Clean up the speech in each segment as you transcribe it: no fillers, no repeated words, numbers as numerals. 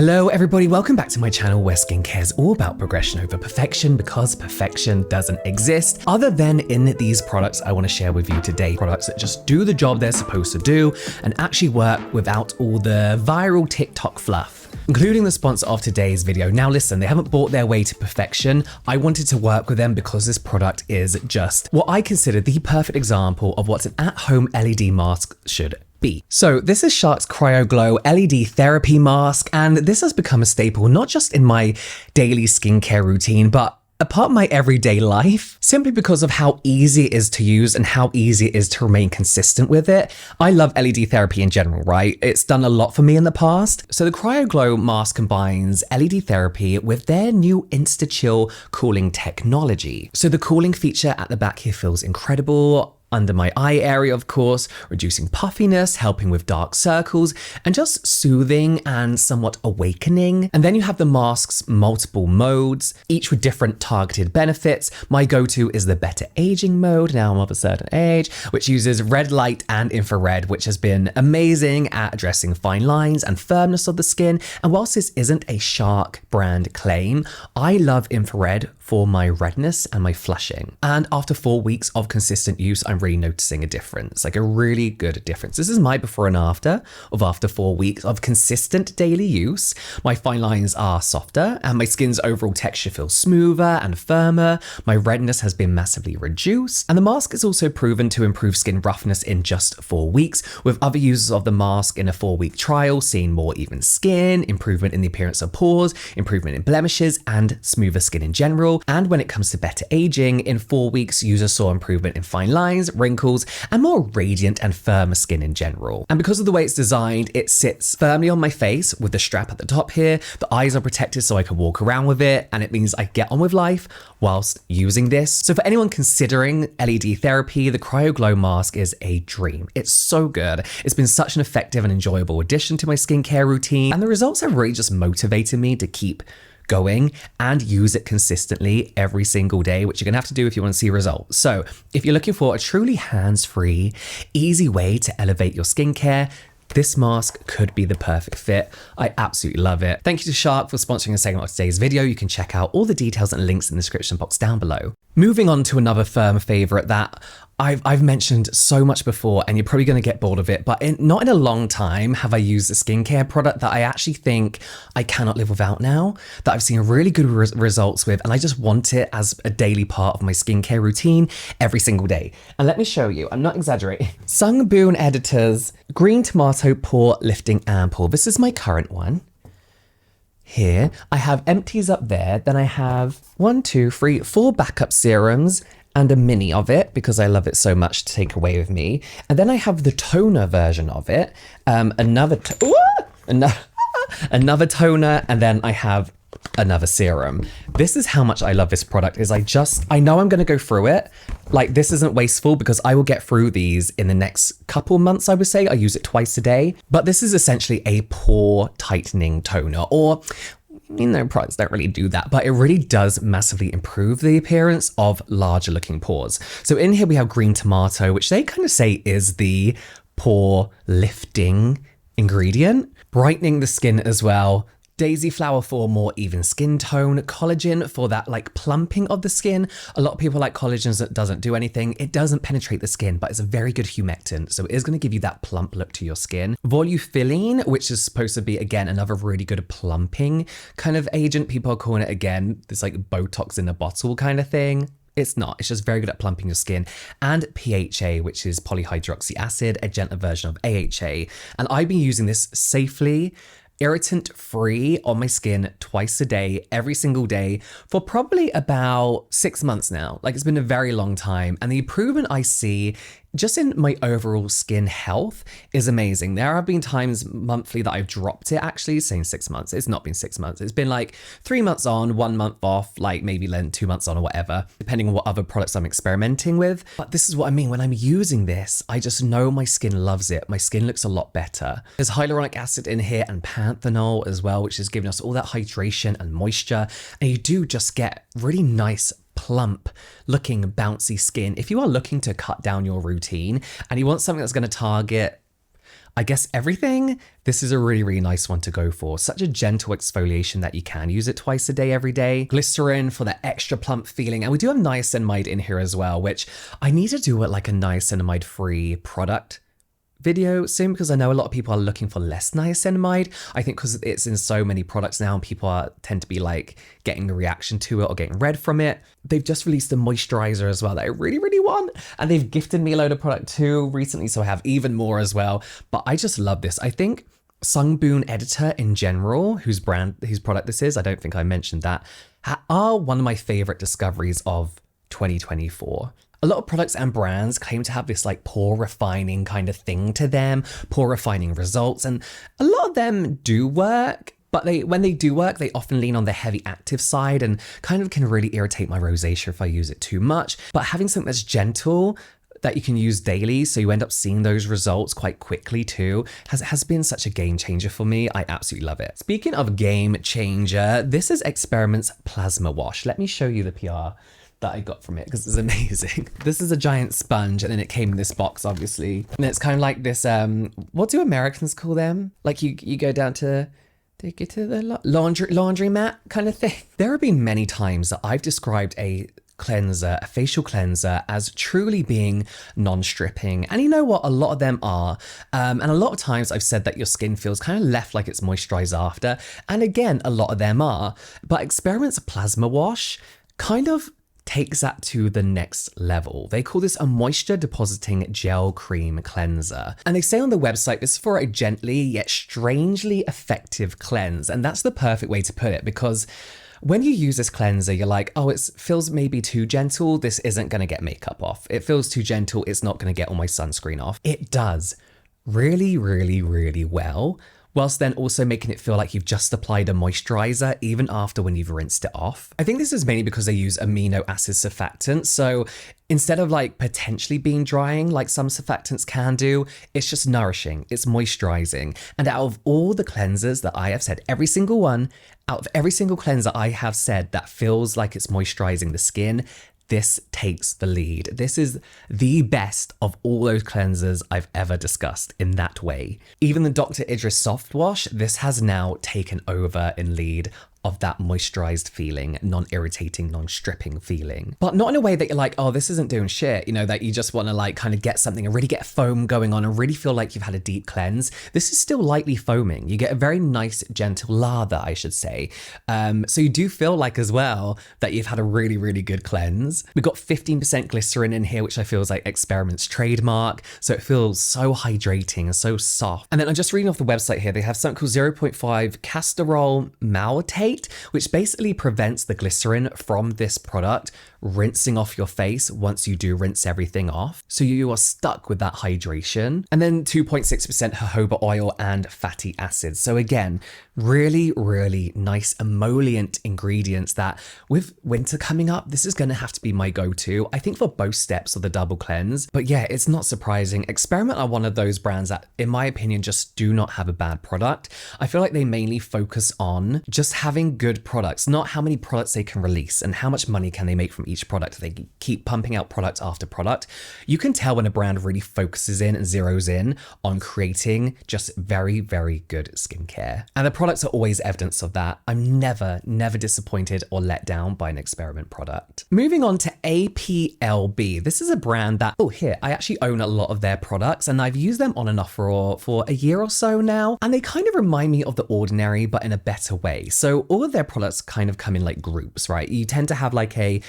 Hello everybody, welcome back to my channel where skincare is all about progression over perfection, because perfection doesn't exist other than in these products I want to share with you today. Products that just do the job they're supposed to do and actually work without all the viral TikTok fluff, including the sponsor of today's video. Now listen, they haven't bought their way to perfection. I wanted to work with them because this product is just what I consider the perfect example of what an at-home LED mask should be. So this is Shark's CryoGlow LED Therapy Mask, and this has become a staple not just in my daily skincare routine, but a part of my everyday life, simply because of how easy it is to use and how easy it is to remain consistent with it. I love LED therapy in general, right? It's done a lot for me in the past. So the CryoGlow mask combines LED therapy with their new InstaChill cooling technology. So the cooling feature at the back here feels incredible. Under my eye area, of course, reducing puffiness, helping with dark circles, and just soothing and somewhat awakening. And then you have the mask's multiple modes, each with different targeted benefits. My go-to is the better aging mode, now I'm of a certain age, which uses red light and infrared, which has been amazing at addressing fine lines and firmness of the skin. And whilst this isn't a Shark brand claim, I love infrared for my redness and my flushing. And after 4 weeks of consistent use, I'm really noticing a difference, like a really good difference. This is my before and after 4 weeks of consistent daily use. My fine lines are softer and my skin's overall texture feels smoother and firmer. My redness has been massively reduced. And the mask is also proven to improve skin roughness in just 4 weeks, with other users of the mask in a 4-week trial seeing more even skin, improvement in the appearance of pores, improvement in blemishes, and smoother skin in general. And when it comes to better aging, in 4 weeks, users saw improvement in fine lines, wrinkles, and more radiant and firmer skin in general. And because of the way it's designed, it sits firmly on my face with the strap at the top here. The eyes are protected so I can walk around with it, and it means I get on with life whilst using this. So for anyone considering LED therapy, the CryoGlow mask is a dream. It's so good. It's been such an effective and enjoyable addition to my skincare routine, and the results have really just motivated me to keep going and use it consistently every single day, which you're gonna have to do if you want to see results. So if you're looking for a truly hands-free, easy way to elevate your skincare, this mask could be the perfect fit. I absolutely love it. Thank you to Shark for sponsoring a segment of today's video. You can check out all the details and links in the description box down below. Moving on to another firm favorite that I've mentioned so much before, and you're probably going to get bored of it, but not in a long time have I used a skincare product that I actually think I cannot live without now, that I've seen really good results with, and I just want it as a daily part of my skincare routine every single day. And let me show you, I'm not exaggerating. SUNGBOON Editors Green Tomato Pore Lifting Ampoule. This is my current one. Here, I have empties up there, then I have 1, 2, 3, 4 backup serums, and a mini of it because I love it so much to take away with me. And then I have the toner version of it, another toner, and then I have another serum. This is how much I love this product. I know I'm going to go through it. Like, this isn't wasteful because I will get through these in the next couple months, I would say. I use it twice a day, but this is essentially a pore tightening toner, or products don't really do that, but it really does massively improve the appearance of larger looking pores. So in here we have green tomato, which they kind of say is the pore lifting ingredient, brightening the skin as well. Daisy flower for more even skin tone, collagen for that like plumping of the skin. A lot of people like collagen that doesn't do anything. It doesn't penetrate the skin, but it's a very good humectant. So it is going to give you that plump look to your skin. Volufiline, which is supposed to be, again, another really good plumping kind of agent. People are calling it, again, this like Botox in a bottle kind of thing. It's not, it's just very good at plumping your skin. And PHA, which is polyhydroxy acid, a gentler version of AHA. And I've been using this safely, irritant-free on my skin twice a day, every single day, for probably about 6 months now. Like, it's been a very long time, and the improvement I see just in my overall skin health is amazing. There have been times monthly that I've dropped it, actually, saying 6 months. It's not been 6 months. It's been like 3 months on, 1 month off, like maybe then 2 months on or whatever, depending on what other products I'm experimenting with. But this is what I mean. When I'm using this, I just know my skin loves it. My skin looks a lot better. There's hyaluronic acid in here and panthenol as well, which is giving us all that hydration and moisture. And you do just get really nice, plump looking bouncy skin. If you are looking to cut down your routine and you want something that's going to target I guess everything, this is a really, really nice one to go for. Such a gentle exfoliation that you can use it twice a day, every day. Glycerin for that extra plump feeling. And we do have niacinamide in here as well, which I need to do like a niacinamide-free product video soon, because I know a lot of people are looking for less niacinamide. I think because it's in so many products now and people tend to be like getting a reaction to it or getting red from it. They've just released a moisturizer as well that I really, really want. And they've gifted me a load of product too recently, so I have even more as well. But I just love this. I think SUNGBOON Editor in general, whose product this is, I don't think I mentioned that, are one of my favorite discoveries of 2024. A lot of products and brands claim to have this like pore refining kind of thing to them, pore refining results, and a lot of them do work, but when they do work, they often lean on the heavy active side and kind of can really irritate my rosacea if I use it too much. But having something that's gentle, that you can use daily, so you end up seeing those results quite quickly too, has been such a game changer for me. I absolutely love it. Speaking of game changer, this is Experiment's Plasma Wash. Let me show you the PR that I got from it because it's amazing. This is a giant sponge, and then it came in this box, obviously. And it's kind of like this, what do Americans call them? Like you go down to, they get to the laundry mat kind of thing. There have been many times that I've described a facial cleanser as truly being non-stripping. And you know what? A lot of them are. And a lot of times I've said that your skin feels kind of left like it's moisturized after. And again, a lot of them are. But Experiment's Plasma Wash kind of takes that to the next level. They call this a moisture depositing gel cream cleanser. And they say on the website, this is for a gently yet strangely effective cleanse. And that's the perfect way to put it, because when you use this cleanser, you're like, oh, it feels maybe too gentle. This isn't going to get makeup off. It feels too gentle. It's not going to get all my sunscreen off. It does really, really, really well, whilst then also making it feel like you've just applied a moisturizer even after when you've rinsed it off. I think this is mainly because they use amino acid surfactants. So instead of like potentially being drying like some surfactants can do, it's just nourishing, it's moisturizing. And out of all the cleansers that I have said, every single one, out of every single cleanser I have said that feels like it's moisturizing the skin, this takes the lead. This is the best of all those cleansers I've ever discussed in that way. Even the Dr. Idris Soft Wash, this has now taken over in lead of that moisturized feeling, non-irritating, non-stripping feeling. But not in a way that you're like, oh, this isn't doing shit, you know, that you just want to like kind of get something and really get foam going on and really feel like you've had a deep cleanse. This is still lightly foaming. You get a very nice, gentle lather, I should say. So you do feel like as well that you've had a really, really good cleanse. We've got 15% glycerin in here, which I feel is like Experiment's trademark. So it feels so hydrating and so soft. And then I'm just reading off the website here. They have something called 0.5 castorol malate, which basically prevents the glycerin from this product rinsing off your face once you do rinse everything off. So you are stuck with that hydration. And then 2.6% jojoba oil and fatty acids. So again, really, really nice emollient ingredients that with winter coming up, this is going to have to be my go-to, I think, for both steps of the double cleanse. But yeah, it's not surprising. Experiment are one of those brands that, in my opinion, just do not have a bad product. I feel like they mainly focus on just having good products, not how many products they can release and how much money can they make from each product. They keep pumping out product after product. You can tell when a brand really focuses in and zeroes in on creating just very, very good skincare. And the products are always evidence of that. I'm never disappointed or let down by an Experiment product. Moving on to APLB. This is a brand that, I actually own a lot of their products and I've used them on and off for a year or so now. And they kind of remind me of The Ordinary, but in a better way. So all of their products kind of come in like groups, right? You tend to have like a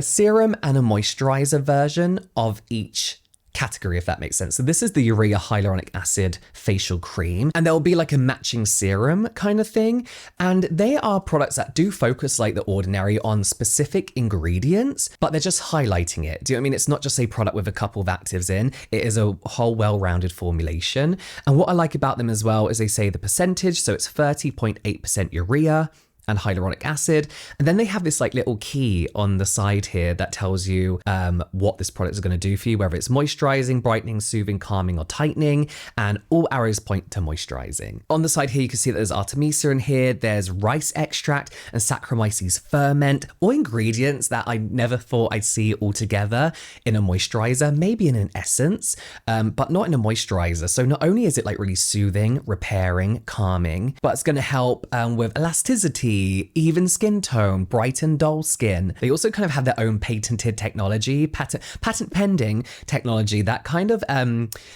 serum and a moisturizer version of each category, if that makes sense. So this is the Urea Hyaluronic Acid Facial Cream, and there will be like a matching serum kind of thing. And they are products that do focus, like The Ordinary, on specific ingredients, but they're just highlighting it. Do you know what I mean? It's not just a product with a couple of actives in, it is a whole well-rounded formulation. And what I like about them as well is they say the percentage, so it's 30.8% urea, and hyaluronic acid. And then they have this like little key on the side here that tells you what this product is going to do for you, whether it's moisturizing, brightening, soothing, calming, or tightening. And all arrows point to moisturizing. On the side here, you can see that there's Artemisia in here, there's rice extract and Saccharomyces ferment, all ingredients that I never thought I'd see all together in a moisturizer, maybe in an essence, but not in a moisturizer. So not only is it like really soothing, repairing, calming, but it's going to help with elasticity, even skin tone, bright and dull skin. They also kind of have their own patented technology, patent pending technology that kind of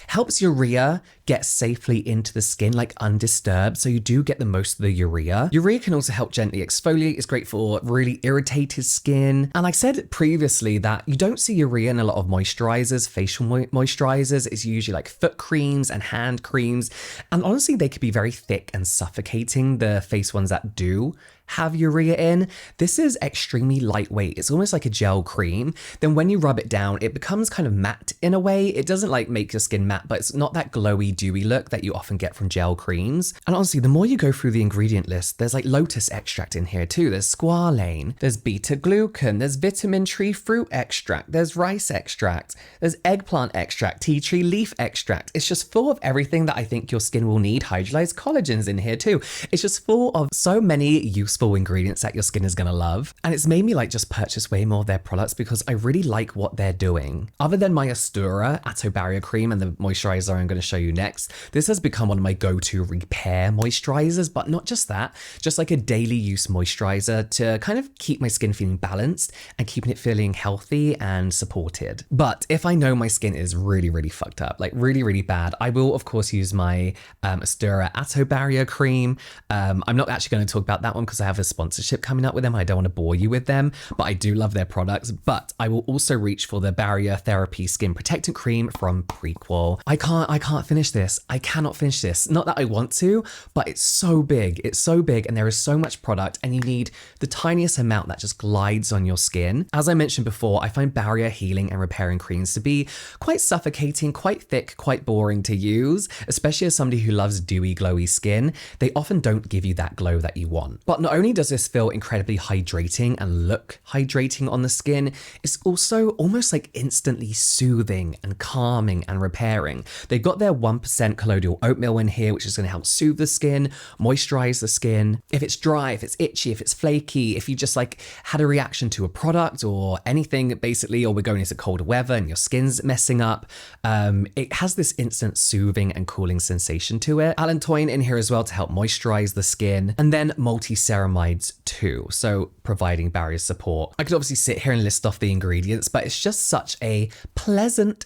helps urea get safely into the skin like undisturbed, so you do get the most of the urea. Urea can also help gently exfoliate. It's great for really irritated skin. And I said previously that you don't see urea in a lot of moisturizers, facial moisturizers. It's usually like foot creams and hand creams. And honestly, they could be very thick and suffocating, the face ones that do have urea in. This is extremely lightweight. It's almost like a gel cream. Then when you rub it down, it becomes kind of matte in a way. It doesn't like make your skin matte, but it's not that glowy, dewy look that you often get from gel creams. And honestly, the more you go through the ingredient list, there's like lotus extract in here too. There's squalane, there's beta glucan, there's vitamin tree fruit extract, there's rice extract, there's eggplant extract, tea tree leaf extract. It's just full of everything that I think your skin will need. Hydrolyzed collagen's in here too. It's just full of so many useful ingredients that your skin is gonna love. And it's made me like just purchase way more of their products because I really like what they're doing. Other than my Urea Atto Barrier Cream and the moisturizer I'm gonna show you next, this has become one of my go-to repair moisturizers, but not just that, just like a daily use moisturizer to kind of keep my skin feeling balanced and keeping it feeling healthy and supported. But if I know my skin is really, really fucked up, like really, really bad, I will of course use my Urea Atto Barrier Cream. I'm not actually gonna talk about that one because I have a sponsorship coming up with them. I don't want to bore you with them, but I do love their products. But I will also reach for the Barrier Therapy Skin Protectant Cream from Prequel. I can't finish this. I cannot finish this. Not that I want to, but it's so big. It's so big and there is so much product and you need the tiniest amount that just glides on your skin. As I mentioned before, I find barrier healing and repairing creams to be quite suffocating, quite thick, quite boring to use, especially as somebody who loves dewy, glowy skin. They often don't give you that glow that you want. But not only does this feel incredibly hydrating and look hydrating on the skin, it's also almost like instantly soothing and calming and repairing. They've got their 1% colloidal oatmeal in here, which is going to help soothe the skin, moisturize the skin. If it's dry, if it's itchy, if it's flaky, if you just like had a reaction to a product or anything basically, or we're going into colder weather and your skin's messing up, it has this instant soothing and cooling sensation to it. Allantoin in here as well to help moisturize the skin, and then multi-ceramides too, so providing barrier support. I could obviously sit here and list off the ingredients, but it's just such a pleasant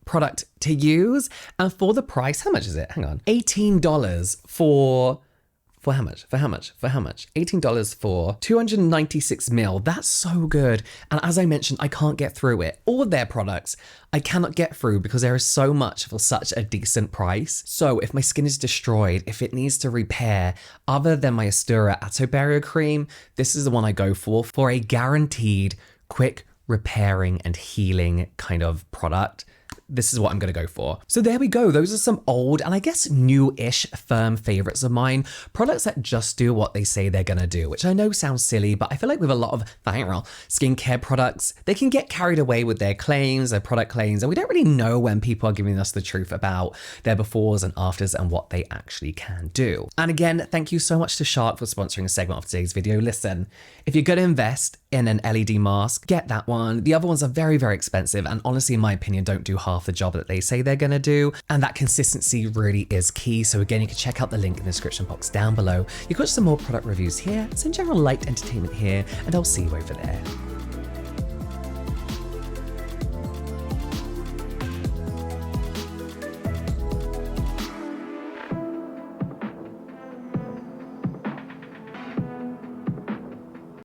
product to use. And for the price, how much is it? Hang on. $18 for how much? For how much? $18 for 296 ml. That's so good. And as I mentioned, I can't get through it. All of their products, I cannot get through because there is so much for such a decent price. So if my skin is destroyed, if it needs to repair, other than my Urea Atto Barrier Cream, this is the one I go for a guaranteed quick repairing and healing kind of product. This is what I'm going to go for. So there we go. Those are some old and I guess new-ish firm favorites of mine. Products that just do what they say they're going to do, which I know sounds silly, but I feel like with a lot of viral skincare products, they can get carried away with their claims, their product claims, and we don't really know when people are giving us the truth about their befores and afters and what they actually can do. And again, thank you so much to Shark for sponsoring a segment of today's video. Listen, if you're going to invest in an LED mask, get that one. The other ones are very, very expensive and honestly, in my opinion, don't do half the job that they say they're gonna do. And that consistency really is key. So again, you can check out the link in the description box down below. You've got some more product reviews here, some general light entertainment here, and I'll see you over there.